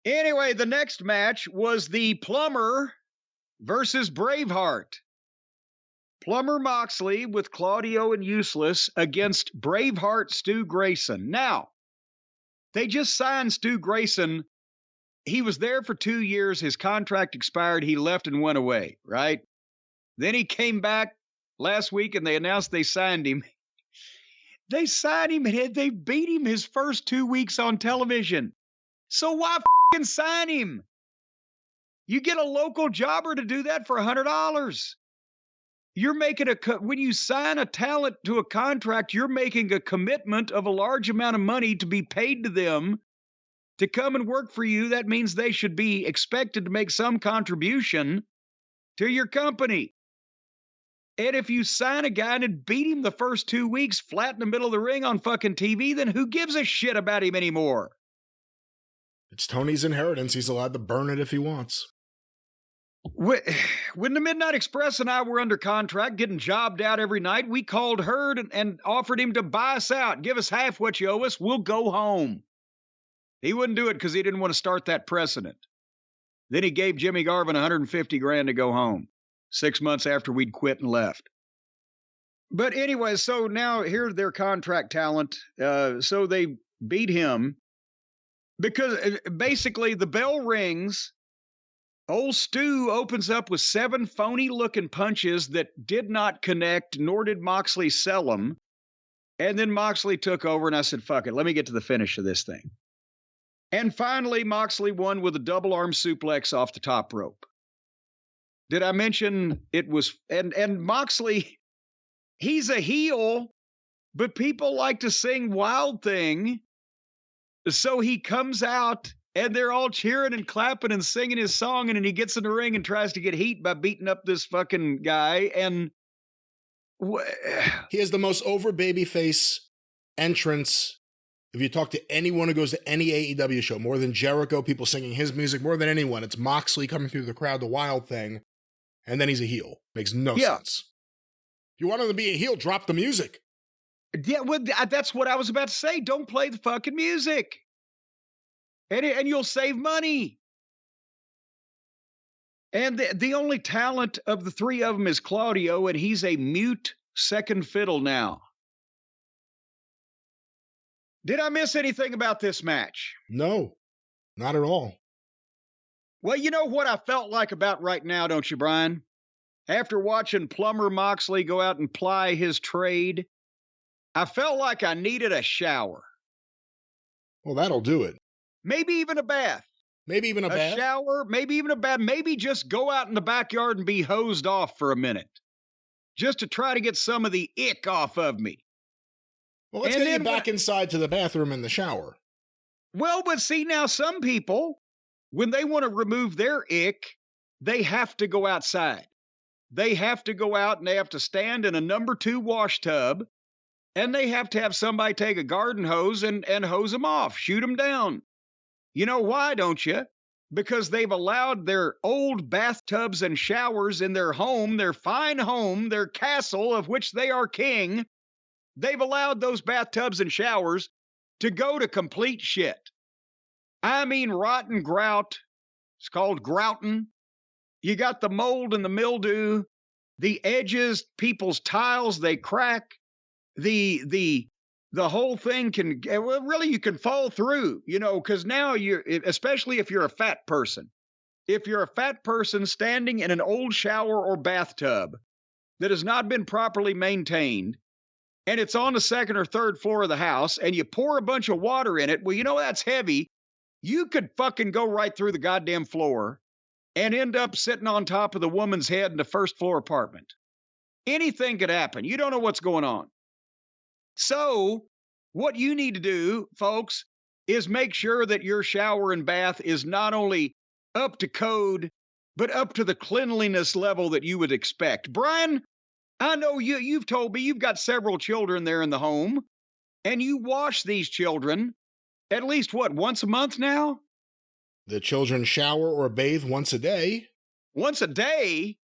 Anyway, the next match was the Plumber versus Braveheart. Plumber Moxley with Claudio and Useless against Braveheart Stu Grayson. Now, they just signed Stu Grayson. He was there for 2 years. His contract expired. He left and went away, right? Then he came back last week and they announced they signed him. They signed him and they beat him his first 2 weeks on television. So why f***ing sign him? You get a local jobber to do that for $100. You're making when you sign a talent to a contract, you're making a commitment of a large amount of money to be paid to them to come and work for you. That means they should be expected to make some contribution to your company. And if you sign a guy and beat him the first 2 weeks flat in the middle of the ring on fucking TV, then who gives a shit about him anymore? It's Tony's inheritance. He's allowed to burn it if he wants. When the Midnight Express and I were under contract, getting jobbed out every night, we called Herd and offered him to buy us out. Give us half what you owe us. We'll go home. He wouldn't do it because he didn't want to start that precedent. Then he gave Jimmy Garvin $150,000 to go home 6 months after we'd quit and left. But anyway, so now here's their contract talent. So they beat him because basically the bell rings. Old Stu opens up with 7 phony-looking punches that did not connect, nor did Moxley sell them. And then Moxley took over, and I said, fuck it, let me get to the finish of this thing. And finally, Moxley won with a double-arm suplex off the top rope. Did I mention it was... And Moxley, he's a heel, but people like to sing Wild Thing. So he comes out... And they're all cheering and clapping and singing his song. And then he gets in the ring and tries to get heat by beating up this fucking guy. And he has the most over babyface entrance. If you talk to anyone who goes to any AEW show, more than Jericho, people singing his music, more than anyone, it's Moxley coming through the crowd, the Wild Thing. And then he's a heel. Makes no sense. If you want him to be a heel, drop the music. Yeah, well, that's what I was about to say. Don't play the fucking music. And you'll save money. And the only talent of the three of them is Claudio, and he's a mute second fiddle now. Did I miss anything about this match? No, not at all. Well, you know what I felt like about right now, don't you, Brian? After watching Plumber Moxley go out and ply his trade, I felt like I needed a shower. Well, that'll do it. Maybe even a bath. Maybe even a bath? A shower, maybe even a bath. Maybe just go out in the backyard and be hosed off for a minute. Just to try to get some of the ick off of me. Well, let's get you back inside to the bathroom and the shower. Well, but see, now some people, when they want to remove their ick, they have to go outside. They have to go out and they have to stand in a number 2 wash tub. And they have to have somebody take a garden hose and hose them off, shoot them down. You know why, don't you? Because they've allowed their old bathtubs and showers in their home, their fine home, their castle of which they are king. They've allowed those bathtubs and showers to go to complete shit. I mean, rotten grout. It's called grouting. You got the mold and the mildew, the edges, people's tiles, they crack. The whole thing can, well, really, you can fall through, you know, because now especially if you're a fat person, standing in an old shower or bathtub that has not been properly maintained, and it's on the 2nd or 3rd floor of the house, and you pour a bunch of water in it, well, you know, that's heavy. You could fucking go right through the goddamn floor and end up sitting on top of the woman's head in the 1st floor apartment. Anything could happen. You don't know what's going on. So what you need to do, folks, is make sure that your shower and bath is not only up to code, but up to the cleanliness level that you would expect. Brian, I know you've told me you've got several children there in the home, and you wash these children at least, once a month now? The children shower or bathe once a day. Once a day?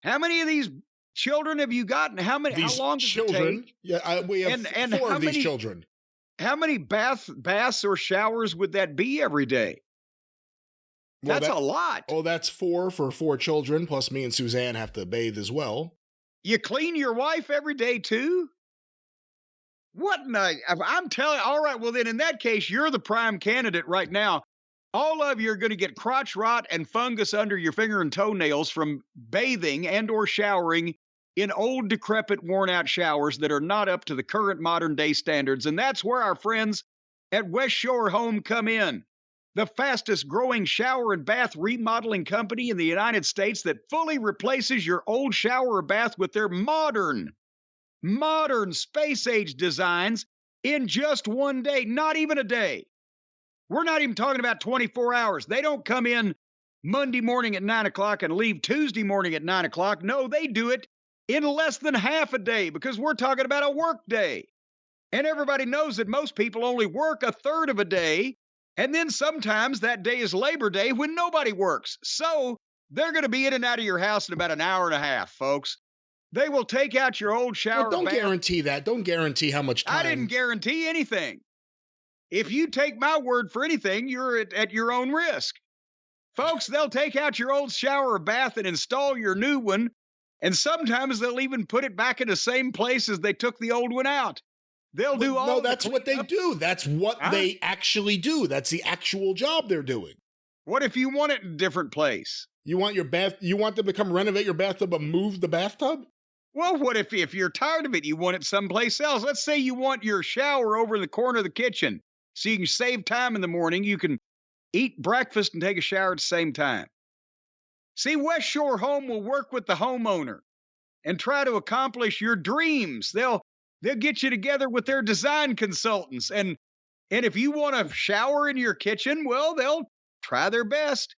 How many of these children have you gotten? How long does it take? Yeah, we have and 4 of these children. How many baths or showers would that be every day? Well, That's a lot. Oh, that's 4 for 4 children, plus me and Suzanne have to bathe as well. You clean your wife every day too? What in the, I'm telling, all right, well then in that case, you're the prime candidate right now. All of you are going to get crotch rot and fungus under your finger and toenails from bathing and or showering in old, decrepit, worn out showers that are not up to the current modern day standards. And that's where our friends at West Shore Home come in. The fastest growing shower and bath remodeling company in the United States that fully replaces your old shower or bath with their modern space age designs in just one day, not even a day. We're not even talking about 24 hours. They don't come in Monday morning at 9 o'clock and leave Tuesday morning at 9 o'clock. No, they do it in less than half a day because we're talking about a work day. And everybody knows that most people only work a third of a day. And then sometimes that day is Labor Day when nobody works. So they're going to be in and out of your house in about an hour and a half, folks. They will take out your old shower. Well, don't guarantee that. Don't guarantee how much time. I didn't guarantee anything. If you take my word for anything, you're at your own risk. Folks, they'll take out your old shower or bath and install your new one. And sometimes they'll even put it back in the same place as they took the old one out. They'll do all. No, that's what they do. That's what they actually do. That's the actual job they're doing. What if you want it in a different place? You want your bath? You want them to come renovate your bathtub but move the bathtub? Well, what if you're tired of it, you want it someplace else? Let's say you want your shower over in the corner of the kitchen so you can save time in the morning. You can eat breakfast and take a shower at the same time. See, West Shore Home will work with the homeowner and try to accomplish your dreams. They'll get you together with their design consultants. And if you want a shower in your kitchen, well, they'll try their best.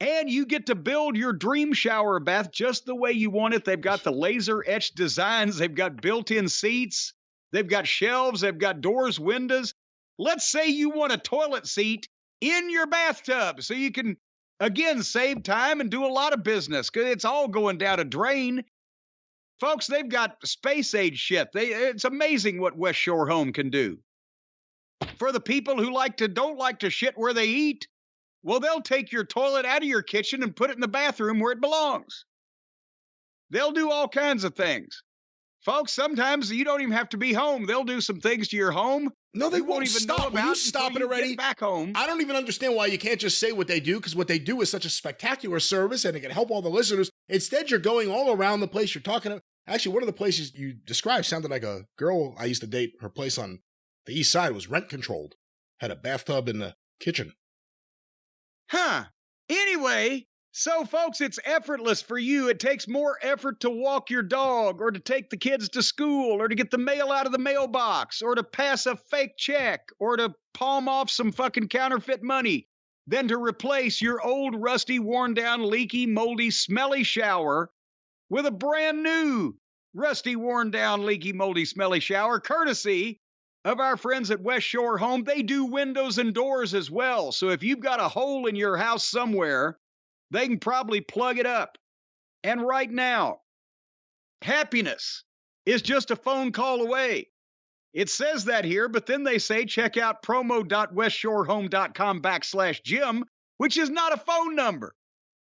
And you get to build your dream shower bath just the way you want it. They've got the laser etched designs. They've got built-in seats. They've got shelves. They've got doors, windows. Let's say you want a toilet seat in your bathtub so you can, again, save time and do a lot of business because it's all going down a drain. Folks, they've got space age shit. It's amazing what West Shore Home can do. For the people who don't like to shit where they eat, well, they'll take your toilet out of your kitchen and put it in the bathroom where it belongs. They'll do all kinds of things. Folks, sometimes you don't even have to be home. They'll do some things to your home. No, they won't even stop. Will you stop it already? Get back home. I don't even understand why you can't just say what they do, because what they do is such a spectacular service and it can help all the listeners. Instead, you're going all around the place. You're talking about. Actually, one of the places you described sounded like a girl I used to date. Her place on the east side was rent controlled. Had a bathtub in the kitchen. Huh. Anyway, so folks, it's effortless for you. It takes more effort to walk your dog or to take the kids to school or to get the mail out of the mailbox or to pass a fake check or to palm off some fucking counterfeit money than to replace your old, rusty, worn down, leaky, moldy, smelly shower with a brand new, rusty, worn down, leaky, moldy, smelly shower, courtesy of our friends at West Shore Home. They do windows and doors as well. So if you've got a hole in your house somewhere, they can probably plug it up. And right now, happiness is just a phone call away. It says that here, but then they say check out promo.westshorehome.com/Jim, which is not a phone number.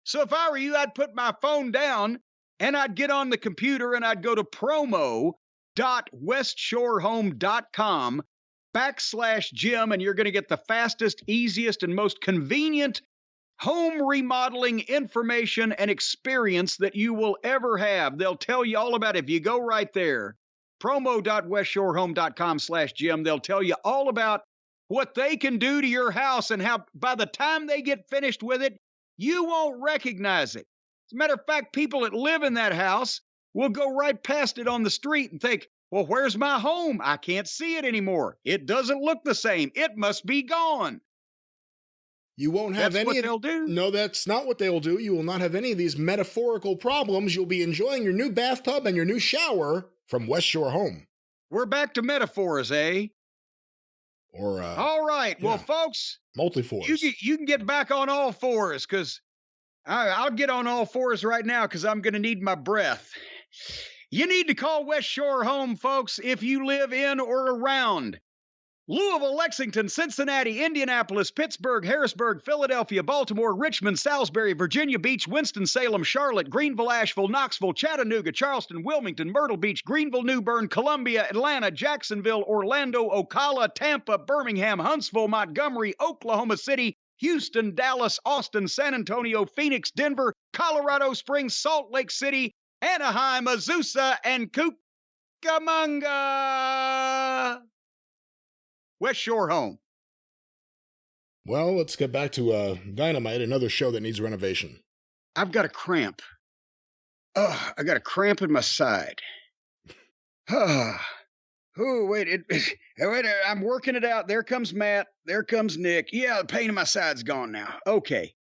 So if I were you, I'd put my phone down and I'd get on the computer and I'd go to promo.westshorehome.com/Jim, and you're going to get the fastest, easiest, and most convenient home remodeling information and experience that you will ever have. They'll tell you all about it. If you go right there, promo.westshorehome.com/Jim, they'll tell you all about what they can do to your house and how by the time they get finished with it, you won't recognize it. As a matter of fact, people that live in that house will go right past it on the street and think, well, where's my home? I can't see it anymore. It doesn't look the same. It must be gone. You won't have That's any what they'll do. No, that's not what they'll do. You will not have any of these metaphorical problems. You'll be enjoying your new bathtub and your new shower from West Shore Home. We're back to metaphors, eh? Or all right. Yeah. Well, folks, multi-fours. You can get back on all fours because I'll get on all fours right now because I'm going to need my breath. You need to call West Shore Home, folks, if you live in or around Louisville, Lexington, Cincinnati, Indianapolis, Pittsburgh, Harrisburg, Philadelphia, Baltimore, Richmond, Salisbury, Virginia Beach, Winston-Salem, Charlotte, Greenville, Asheville, Knoxville, Chattanooga, Charleston, Wilmington, Myrtle Beach, Greenville, New Bern, Columbia, Atlanta, Jacksonville, Orlando, Ocala, Tampa, Birmingham, Huntsville, Montgomery, Oklahoma City, Houston, Dallas, Austin, San Antonio, Phoenix, Denver, Colorado Springs, Salt Lake City, Anaheim, Azusa, and Cucamonga. West Shore home. Well, let's get back to Dynamite, another show that needs renovation. I've got a cramp. Oh, I got a cramp in my side. Oh, wait, wait, I'm working it out. There comes Matt. There comes Nick. Yeah, the pain in my side's gone now. Okay.